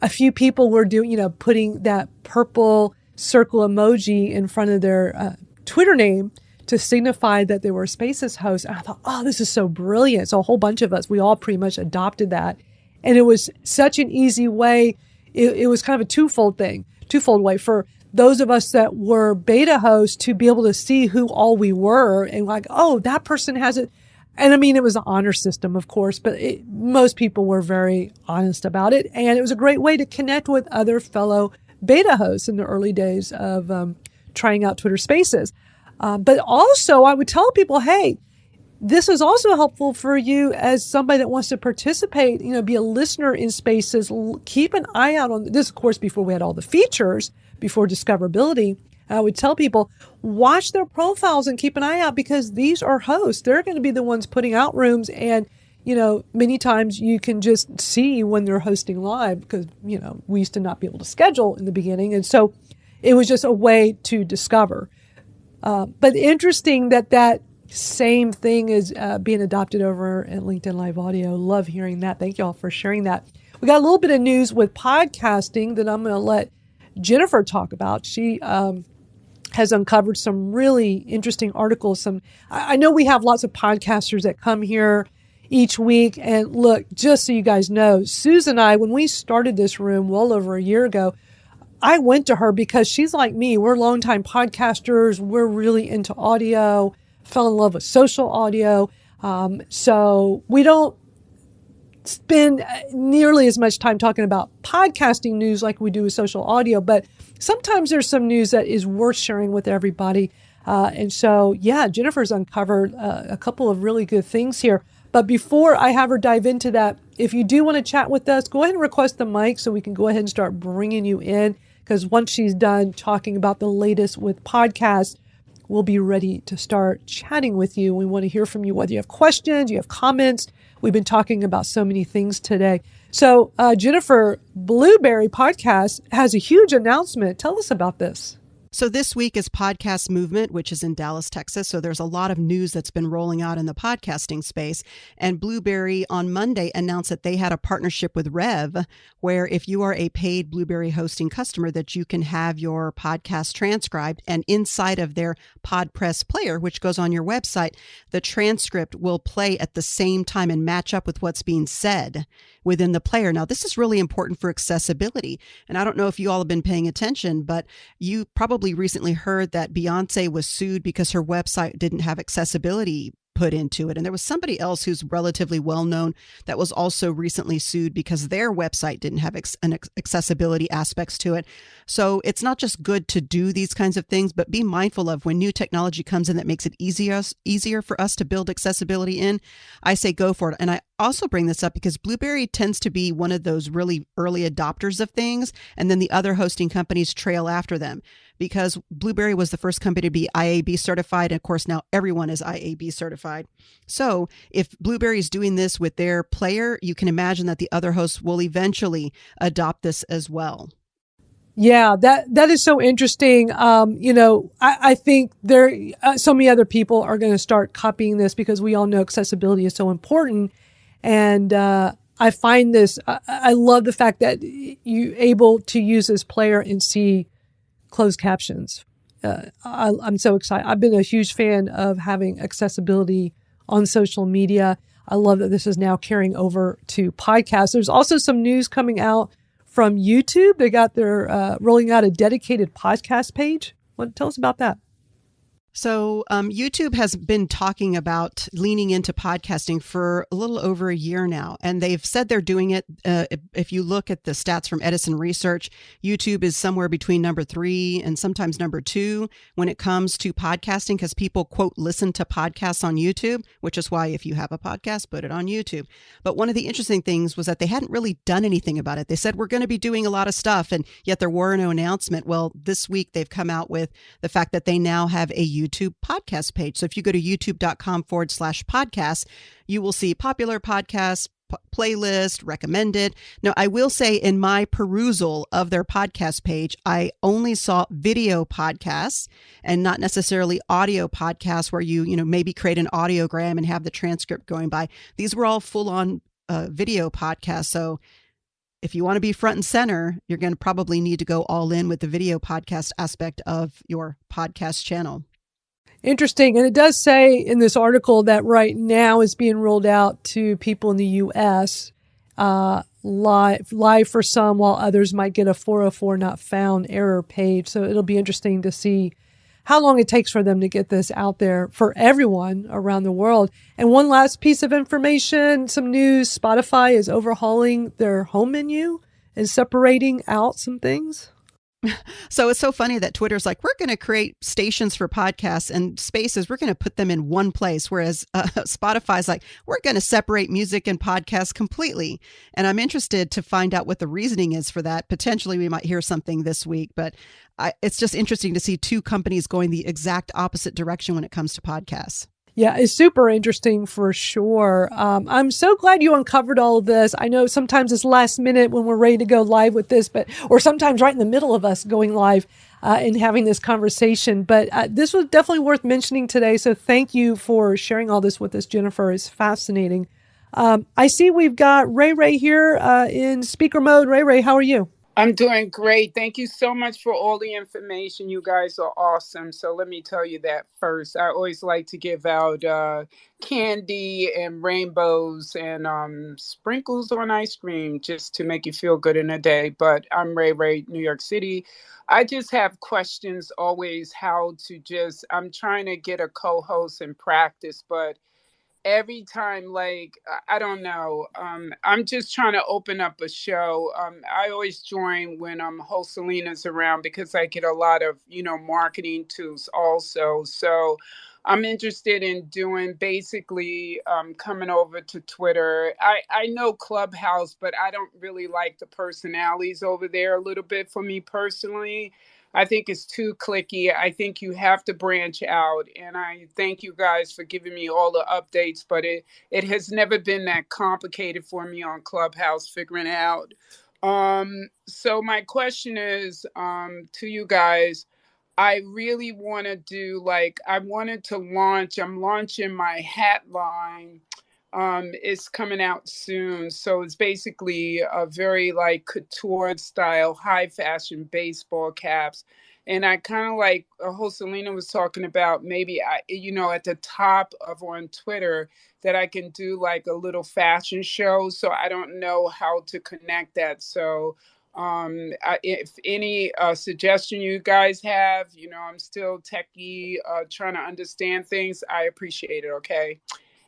a few people were doing, putting that purple circle emoji in front of their Twitter name to signify that they were a Spaces host. And I thought, oh, this is so brilliant. So a whole bunch of us, we all pretty much adopted that. And it was such an easy way. It was kind of a twofold way for those of us that were beta hosts to be able to see who all we were and like, oh, that person has it. And I mean, it was an honor system, of course, but most people were very honest about it. And it was a great way to connect with other fellow beta hosts in the early days of trying out Twitter Spaces. But also, I would tell people, hey, this is also helpful for you as somebody that wants to participate, be a listener in Spaces. Keep an eye out on this, of course, before we had all the features, before discoverability. I would tell people, watch their profiles and keep an eye out because these are hosts. They're going to be the ones putting out rooms. And, many times you can just see when they're hosting live because, we used to not be able to schedule in the beginning. And so it was just a way to discover. But interesting that same thing is being adopted over at LinkedIn Live Audio. Love hearing that. Thank you all for sharing that. We got a little bit of news with podcasting that I'm going to let Jennifer talk about. She has uncovered some really interesting articles. I know we have lots of podcasters that come here each week. And look, just so you guys know, Susan and I, when we started this room well over a year ago, I went to her because she's like me. We're longtime podcasters. We're really into audio, fell in love with social audio. So we don't spend nearly as much time talking about podcasting news like we do with social audio, but sometimes there's some news that is worth sharing with everybody. And so, yeah, Jennifer's uncovered a couple of really good things here. But before I have her dive into that, if you do want to chat with us, go ahead and request the mic so we can go ahead and start bringing you in. Because once she's done talking about the latest with podcasts, we'll be ready to start chatting with you. We want to hear from you, whether you have questions, you have comments. We've been talking about so many things today. So, Jennifer, Blubrry Podcast has a huge announcement. Tell us about this. So this week is Podcast Movement, which is in Dallas, Texas. So there's a lot of news that's been rolling out in the podcasting space. And Blubrry on Monday announced that they had a partnership with Rev, where if you are a paid Blubrry hosting customer, that you can have your podcast transcribed. And inside of their PodPress player, which goes on your website, the transcript will play at the same time and match up with what's being said within the player. Now, this is really important for accessibility. And I don't know if you all have been paying attention, but you probably recently heard that Beyonce was sued because her website didn't have accessibility put into it. And there was somebody else who's relatively well known that was also recently sued because their website didn't have accessibility aspects to it. So it's not just good to do these kinds of things, but be mindful of when new technology comes in that makes it easier for us to build accessibility in. I say go for it. And I also bring this up because Blubrry tends to be one of those really early adopters of things, and then the other hosting companies trail after them. Because Blubrry was the first company to be IAB certified. And of course, now everyone is IAB certified. So if Blubrry is doing this with their player, you can imagine that the other hosts will eventually adopt this as well. Yeah, that is so interesting. I think so many other people are going to start copying this because we all know accessibility is so important. And I find this, I love the fact that you're able to use this player and see closed captions. I'm so excited. I've been a huge fan of having accessibility on social media. I love that this is now carrying over to podcasts. There's also some news coming out from YouTube. They got their rolling out a dedicated podcast page. Tell us about that. So YouTube has been talking about leaning into podcasting for a little over a year now, and they've said they're doing it. If you look at the stats from Edison Research, YouTube is somewhere between number 3 and sometimes number 2 when it comes to podcasting, because people, quote, listen to podcasts on YouTube, which is why if you have a podcast, put it on YouTube. But one of the interesting things was that they hadn't really done anything about it. They said, we're going to be doing a lot of stuff, and yet there were no announcement. Well, this week they've come out with the fact that they now have a YouTube podcast page. So if you go to youtube.com/podcast, you will see popular podcasts, playlist, recommended. Now, I will say in my perusal of their podcast page, I only saw video podcasts and not necessarily audio podcasts where you maybe create an audiogram and have the transcript going by. These were all full on video podcasts. So if you want to be front and center, you're going to probably need to go all in with the video podcast aspect of your podcast channel. Interesting. And it does say in this article that right now is being rolled out to people in the U.S. Live for some, while others might get a 404 not found error page. So it'll be interesting to see how long it takes for them to get this out there for everyone around the world. And one last piece of information, some news. Spotify is overhauling their home menu and separating out some things. So it's so funny that Twitter's like, we're going to create stations for podcasts and spaces. We're going to put them in one place. Whereas Spotify's like, we're going to separate music and podcasts completely. And I'm interested to find out what the reasoning is for that. Potentially we might hear something this week, but it's just interesting to see two companies going the exact opposite direction when it comes to podcasts. Yeah, it's super interesting for sure. I'm so glad you uncovered all of this. I know sometimes it's last minute when we're ready to go live with this, or sometimes right in the middle of us going live and having this conversation. But this was definitely worth mentioning today. So thank you for sharing all this with us, Jennifer. It's fascinating. I see we've got Ray here in speaker mode. Ray, how are you? I'm doing great. Thank you so much for all the information. You guys are awesome. So let me tell you that first. I always like to give out candy and rainbows and sprinkles on ice cream just to make you feel good in a day. But I'm Ray, New York City. I just have questions always how to I'm trying to get a co-host and practice, but every time, like, I don't know, I'm just trying to open up a show. I always join when host Selena's around because I get a lot of, marketing tools also. So I'm interested in doing basically coming over to Twitter. I know Clubhouse, but I don't really like the personalities over there a little bit for me personally. I think it's too cliquey. I think you have to branch out. And I thank you guys for giving me all the updates, but it has never been that complicated for me on Clubhouse figuring it out. So my question is to you guys, I really want to do I'm launching my hat line. It's coming out soon. So it's basically a very couture style, high fashion baseball caps. And I kind of host Selena was talking about maybe, at the top of on Twitter that I can do a little fashion show. So I don't know how to connect that. So if any suggestion you guys have, I'm still techie, trying to understand things. I appreciate it. Okay.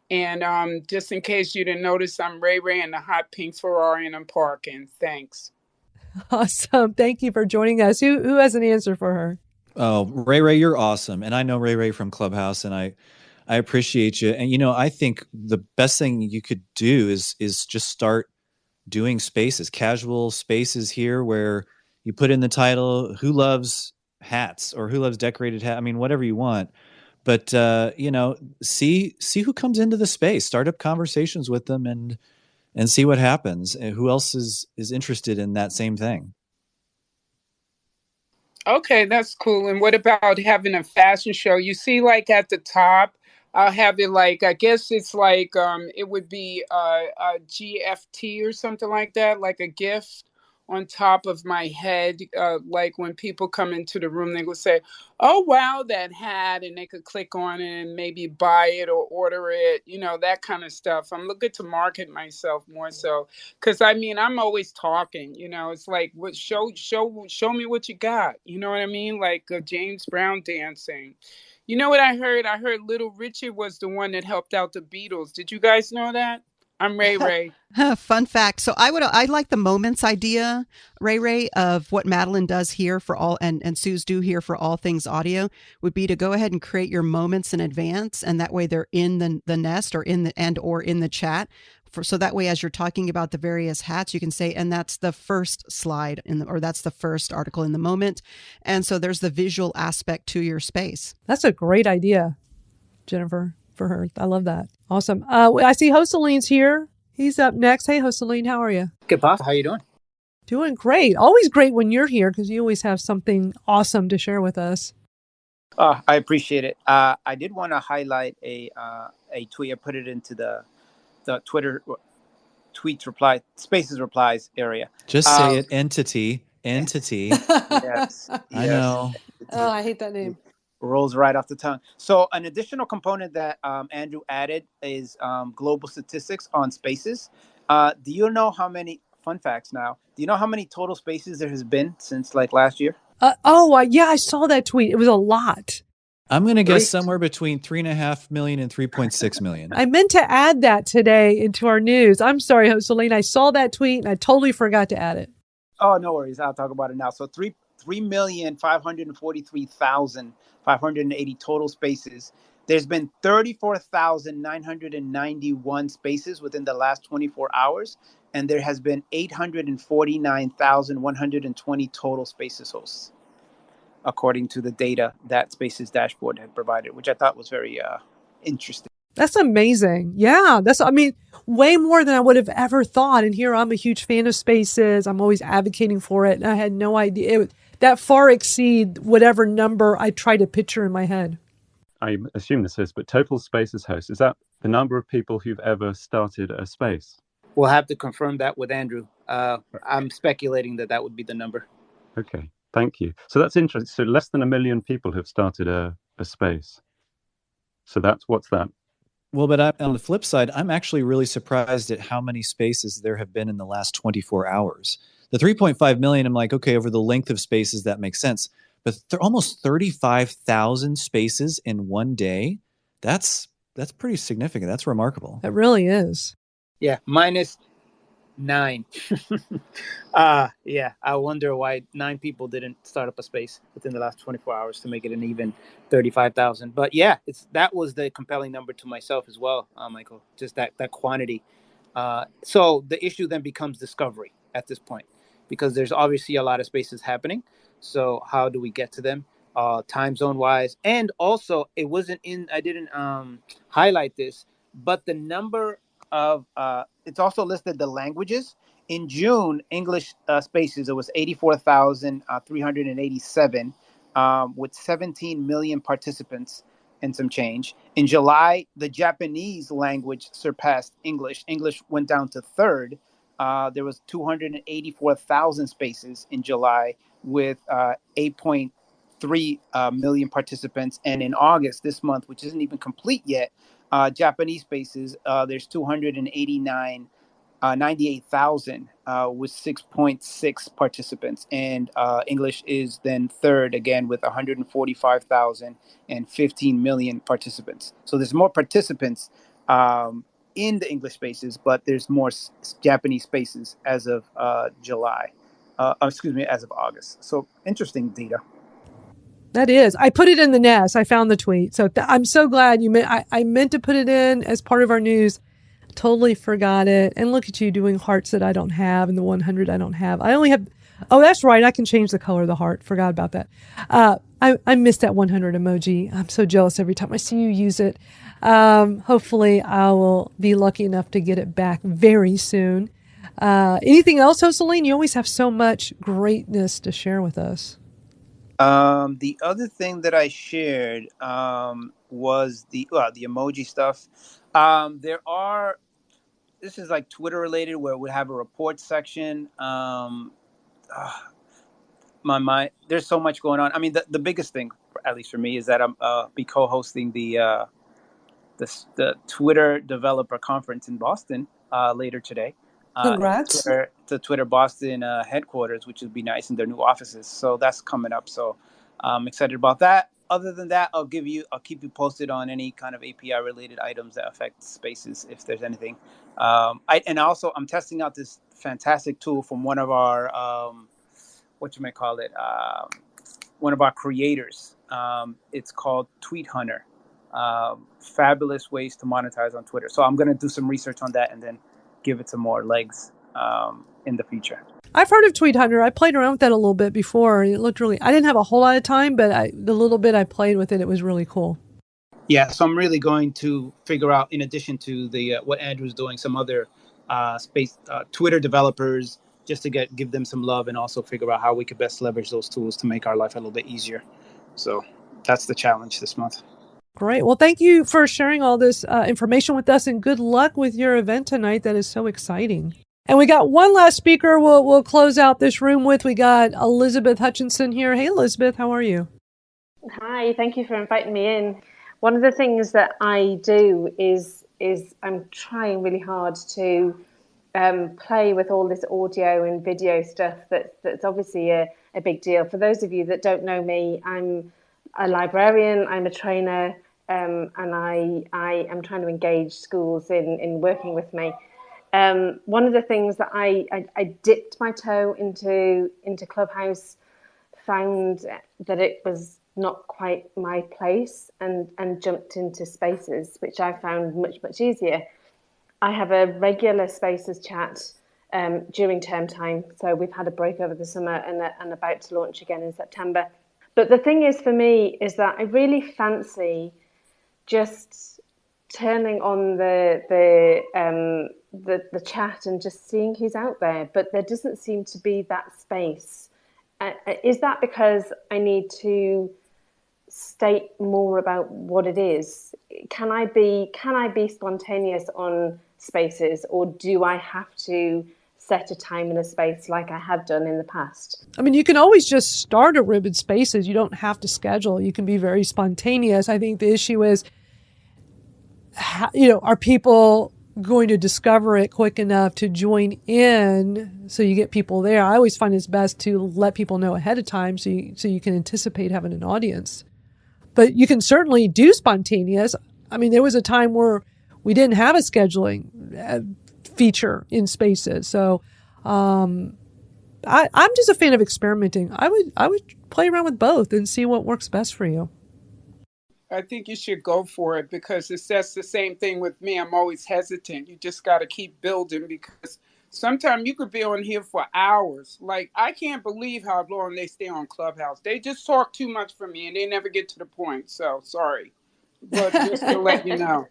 And just in case you didn't notice, I'm Ray in the hot pink Ferrari and I'm parking. Thanks. Awesome. Thank you for joining us. Who has an answer for her? Oh, Ray, you're awesome. And I know Ray from Clubhouse, and I appreciate you. And, I think the best thing you could do is just start doing spaces, casual spaces here where you put in the title, who loves hats or who loves decorated hats? I mean, whatever you want. But, see who comes into the space, start up conversations with them and see what happens. And who else is interested in that same thing? Okay, that's cool. And what about having a fashion show? You see, at the top, I'll have it I guess it's it would be a GFT or something like that, like a gift on top of my head. When people come into the room, they will say, oh, wow, that hat. And they could click on it and maybe buy it or order it, that kind of stuff. I'm looking to market myself more so because, I'm always talking, it's what show me what you got. You know what I mean? James Brown dancing. You know what I heard? I heard Little Richard was the one that helped out the Beatles. Did you guys know that? I'm Ray. Fun fact. So I like the moments idea, Ray, of what Madalyn does here for all and Sue's do here for all things audio would be to go ahead and create your moments in advance. And that way they're in the nest or in the chat So that way, as you're talking about the various hats, you can say, and that's the first slide or that's the first article in the moment. And so there's the visual aspect to your space. That's a great idea, Jennifer, for her. I love that. Awesome. I see Hosteline's here. He's up next. Hey, Hosteline, how are you? Good, boss. How you doing? Doing great. Always great when you're here because you always have something awesome to share with us. I appreciate it. I did want to highlight a tweet. I put it into the Twitter tweets reply Spaces replies area. Just say it. Entity. Yes. I know. Oh, I hate that name. Rolls right off the tongue. So an additional component that Andrew added is global statistics on spaces. Do you know how many, fun facts now, do you know how many total spaces there has been since like last year? Yeah, I saw that tweet. It was a lot. I'm going to guess somewhere between 3.5 million and 3.6 million. I meant to add that today into our news. I'm sorry, Hosteline. I saw that tweet and I totally forgot to add it. Oh, no worries. I'll talk about it now. So 3,543,580 total spaces. There's been 34,991 spaces within the last 24 hours, and there has been 849,120 total spaces hosts, according to the data that SpacesDashboard had provided, which I thought was very interesting. That's amazing. Yeah, way more than I would have ever thought. And here I'm a huge fan of spaces. I'm always advocating for it. And I had no idea that far exceed whatever number I try to picture in my head. I assume this is, but total spaces host, is that the number of people who've ever started a space? We'll have to confirm that with Andrew. I'm speculating that would be the number. Okay, thank you. So that's interesting. So less than 1 million people have started a space. So what's that? Well, but on the flip side, I'm actually really surprised at how many spaces there have been in the last 24 hours. The 3.5 million, I'm like, okay, over the length of spaces, that makes sense. But almost 35,000 spaces in one day. That's pretty significant. That's remarkable. It really is. Yeah, -9. Yeah, I wonder why 9 people didn't start up a space within the last 24 hours to make it an even 35,000. But yeah, that was the compelling number to myself as well, Michael, just that quantity. So the issue then becomes discovery at this point, because there's obviously a lot of spaces happening. So how do we get to them, time zone wise? And also, I didn't highlight this, but the number of it's also listed the languages. In June, English spaces, it was 84,387 with 17 million participants and some change. In July, the Japanese language surpassed English. English went down to third. There was 284,000 spaces in July with 8.3 million participants. And in August, this month, which isn't even complete yet, Japanese spaces, there's 98,000 with 6.6 participants. And English is then third again with 145,000 and 15 million participants. So there's more participants in the English spaces, but there's more Japanese spaces as of July. As of August. So interesting data. That is. I put it in the nest. I found the tweet. So I'm so glad I meant to put it in as part of our news. Totally forgot it. And look at you doing hearts that I don't have and the 100 I don't have. I only have, oh, that's right. I can change the color of the heart. Forgot about that. I missed that 100 emoji. I'm so jealous every time I see you use it. Hopefully I will be lucky enough to get it back very soon. Anything else, Hosteline? You always have so much greatness to share with us. The other thing that I shared was the emoji stuff. This is like Twitter related, where we have a report section. My mind, there's so much going on. I mean, the biggest thing, at least for me, is that I'm be co-hosting the Twitter developer conference in Boston later today. Congrats. The Twitter Boston headquarters, which would be nice in their new offices. So that's coming up. So I'm excited about that. Other than that, I'll keep you posted on any kind of API related items that affect spaces, if there's anything. I'm testing out this fantastic tool from one of our one of our creators. It's called Tweet Hunter. Fabulous ways to monetize on Twitter. So I'm going to do some research on that and then give it some more legs in the future. I've heard of Tweet Hunter. I played around with that a little bit before. It looked really, I didn't have a whole lot of time, but the little bit I played with it, it was really cool. Yeah, so I'm really going to figure out, in addition to the what Andrew's doing, some other Twitter developers, just to give them some love, and also figure out how we could best leverage those tools to make our life a little bit easier. So that's the challenge this month. Great. Well, thank you for sharing all this information with us, and good luck with your event tonight. That is so exciting. And we got one last speaker we'll close out this room with. We got Elizabeth Hutchinson here. Hey, Elizabeth, how are you? Hi, thank you for inviting me in. One of the things that I do is I'm trying really hard to play with all this audio and video stuff that's obviously a big deal. For those of you that don't know me, I'm a librarian, I'm a trainer, and I am trying to engage schools in working with me. One of the things that I dipped my toe into Clubhouse, found that it was not quite my place, and jumped into Spaces, which I found much easier. I have a regular Spaces chat during term time, so we've had a break over the summer and about to launch again in September. But the thing is for me is that I really fancy just turning on the chat and just seeing who's out there, but there doesn't seem to be that space. Is that because I need to state more about what it is? Can I be spontaneous on Spaces, or do I have to set a time and a space like I have done in the past? I mean, you can always just start a room in Spaces. You don't have to schedule. You can be very spontaneous. I think the issue is, are people going to discover it quick enough to join in so you get people there? I always find it's best to let people know ahead of time so you can anticipate having an audience. But you can certainly do spontaneous. I mean, there was a time where we didn't have a scheduling feature in Spaces. So I'm just a fan of experimenting. I would play around with both and see what works best for you. I think you should go for it, because that's the same thing with me. I'm always hesitant. You just got to keep building, because sometimes you could be on here for hours. Like, I can't believe how long they stay on Clubhouse. They just talk too much for me, and they never get to the point. So, sorry. But just to let you know,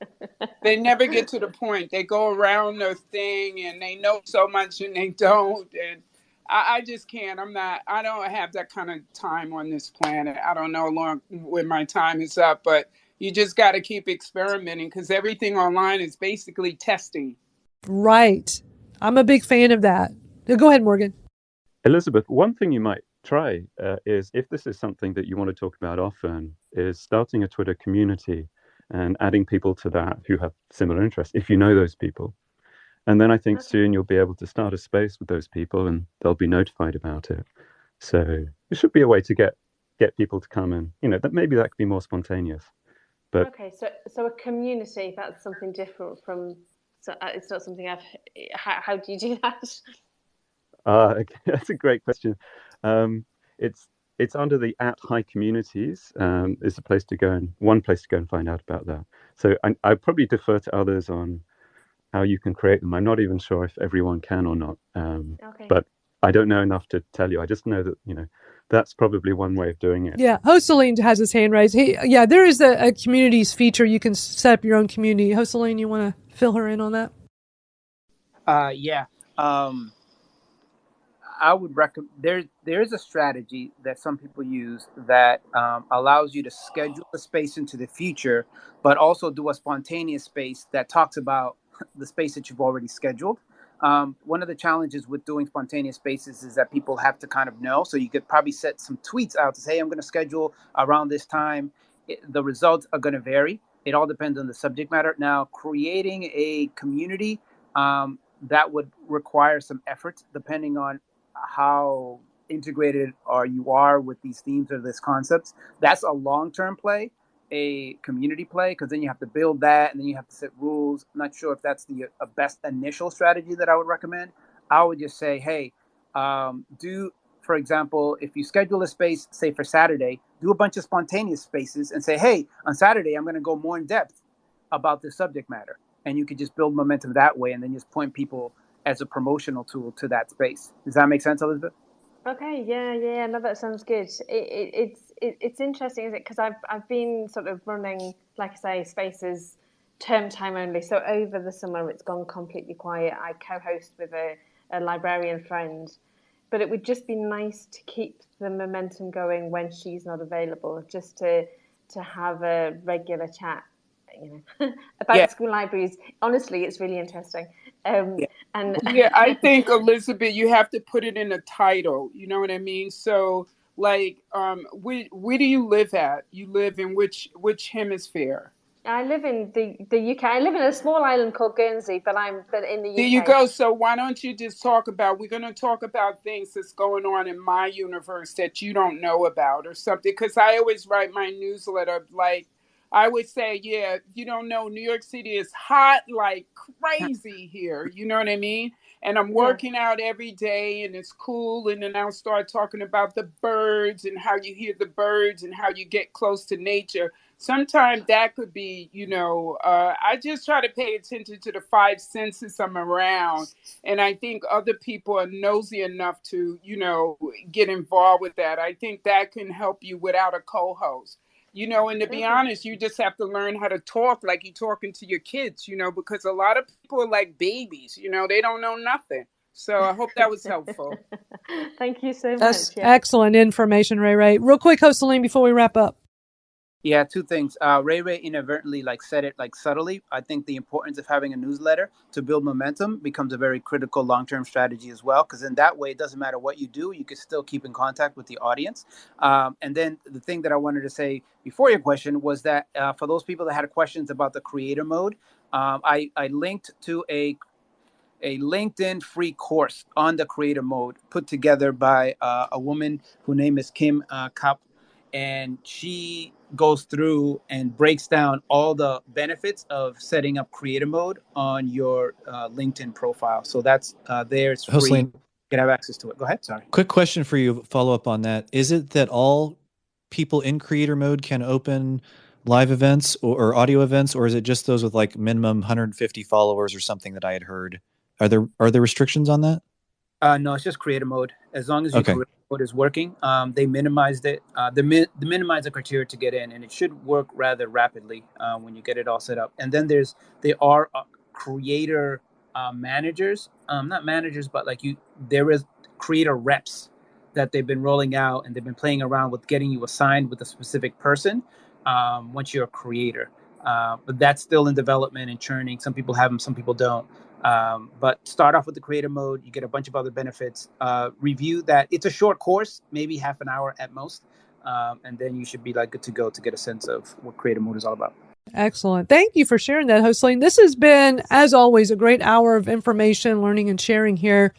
they never get to the point. They go around their thing, and they know so much, and they don't. And I just can't. I don't have that kind of time on this planet. I don't know long when my time is up, but you just got to keep experimenting, because everything online is basically testing. Right. I'm a big fan of that. Go ahead, Morgan. Elizabeth, one thing you might try is, if this is something that you want to talk about often, is starting a Twitter community and adding people to that who have similar interests, if you know those people. And then I think soon you'll be able to start a space with those people, and they'll be notified about it. So it should be a way to get people to come, and that maybe that could be more spontaneous. But okay, so a community, that's something different from. So it's not something I've. How do you do that? Okay, that's a great question. It's under the @HiCommunities. Is one place to go and find out about that. So I probably defer to others on how you can create them. I'm not even sure if everyone can or not. Okay. But I don't know enough to tell you. I just know that that's probably one way of doing it. Yeah, Hosaline has his hand raised. There is a communities feature. You can set up your own community. Hosaline, you want to fill her in on that? Yeah. I would recommend, there's a strategy that some people use that allows you to schedule a space into the future, but also do a spontaneous space that talks about the space that you've already scheduled. One of the challenges with doing spontaneous spaces is that people have to kind of know. So you could probably set some tweets out to say, hey, I'm going to schedule around this time. The results are going to vary. It all depends on the subject matter. Now, creating a community, that would require some effort depending on how integrated you are with these themes or these concepts. That's a long-term play, a community play, because then you have to build that, and then you have to set rules. I'm not sure if that's the best initial strategy that I would recommend. I would just say, hey, for example, if you schedule a space, say for Saturday, do a bunch of spontaneous spaces and say, hey, on Saturday, I'm going to go more in depth about this subject matter. and you could just build momentum that way, and then just point people as a promotional tool to that space. Does that make sense, Elizabeth? Okay, yeah, no, that sounds good. It's interesting, isn't it? Because I've been sort of running, like I say, Spaces term time only. So over the summer, it's gone completely quiet. I co-host with a librarian friend, but it would just be nice to keep the momentum going when she's not available, just to have a regular chat, about school libraries. Honestly, it's really interesting. And I think, Elizabeth, you have to put it in a title. You know what I mean? So, like, where do you live at? You live in which hemisphere? I live in the UK. I live in a small island called Guernsey, but in the UK. There you go. So why don't you just we're going to talk about things that's going on in my universe that you don't know about or something. Because I always write my newsletter, like, I would say, yeah, you don't know, New York City is hot like crazy here. You know what I mean? And I'm working out every day and it's cool. And then I'll start talking about the birds and how you hear the birds and how you get close to nature. Sometimes that could be, I just try to pay attention to the 5 senses I'm around. And I think other people are nosy enough to, get involved with that. I think that can help you without a co-host. And to be honest, you just have to learn how to talk like you're talking to your kids, because a lot of people are like babies, they don't know nothing. So I hope that was helpful. Thank you so much. That's excellent information, Ray. Real quick, Jocelyn, before we wrap up. Yeah, 2 things. Ray inadvertently said it subtly. I think the importance of having a newsletter to build momentum becomes a very critical long-term strategy as well, because in that way, it doesn't matter what you do, you can still keep in contact with the audience. And then the thing that I wanted to say before your question was that for those people that had questions about the creator mode, I linked to a LinkedIn free course on the creator mode put together by a woman whose name is Kim Kapp. And she goes through and breaks down all the benefits of setting up creator mode on your LinkedIn profile. So that's there. It's free. Jocelyn, You can have access to it. Go ahead. Sorry. Quick question for you. Follow up on that. Is it that all people in creator mode can open live events or audio events, or is it just those with minimum 150 followers or something that I had heard? Are there restrictions on that? No, it's just creator mode. As long as your creator mode is working, they minimized it. They minimize the criteria to get in, and it should work rather rapidly when you get it all set up. And then there are creator managers, not managers, but there is creator reps that they've been rolling out, and they've been playing around with getting you assigned with a specific person once you're a creator. But that's still in development and churning. Some people have them, some people don't. But start off with the creator mode. You get a bunch of other benefits. Review that. It's a short course, maybe half an hour at most. And then you should be good to go to get a sense of what creator mode is all about. Excellent. Thank you for sharing that, Jocelyn. This has been, as always, a great hour of information, learning, and sharing here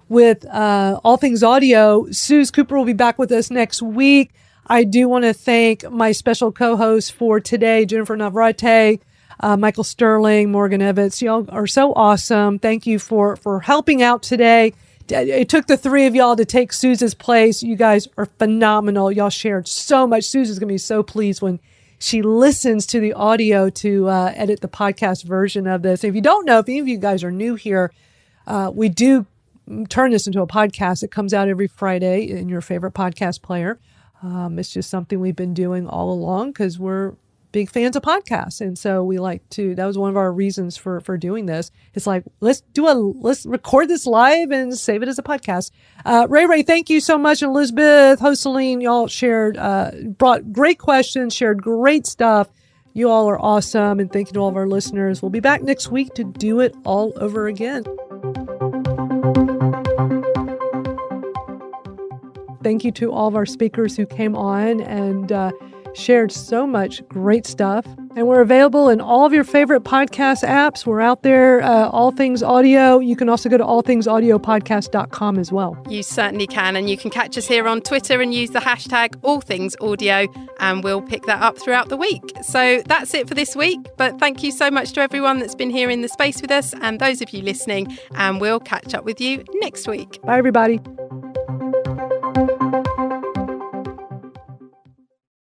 with All Things Audio. Suze Cooper will be back with us next week. I do want to thank my special co-hosts for today, Jennifer Navarrete, Michael Sterling, Morgan Evetts. Y'all are so awesome. Thank you for helping out today. It took the 3 of y'all to take Suze's place. You guys are phenomenal. Y'all shared so much. Suze is going to be so pleased when she listens to the audio to edit the podcast version of this. If you don't know, if any of you guys are new here, we do turn this into a podcast. It comes out every Friday in your favorite podcast player. It's just something we've been doing all along because we're big fans of podcasts. And so we that was one of our reasons for doing this. It's let's record this live and save it as a podcast. Ray, thank you so much. And Elizabeth, Jocelyn, y'all brought great questions, shared great stuff. You all are awesome. And thank you to all of our listeners. We'll be back next week to do it all over again. Thank you to all of our speakers who came on and shared so much great stuff. And we're available in all of your favorite podcast apps. We're out there, All Things Audio. You can also go to allthingsaudiopodcast.com as well. You certainly can. And you can catch us here on Twitter and use the hashtag AllThingsAudio, and we'll pick that up throughout the week. So that's it for this week. But thank you so much to everyone that's been here in the space with us and those of you listening. And we'll catch up with you next week. Bye, everybody.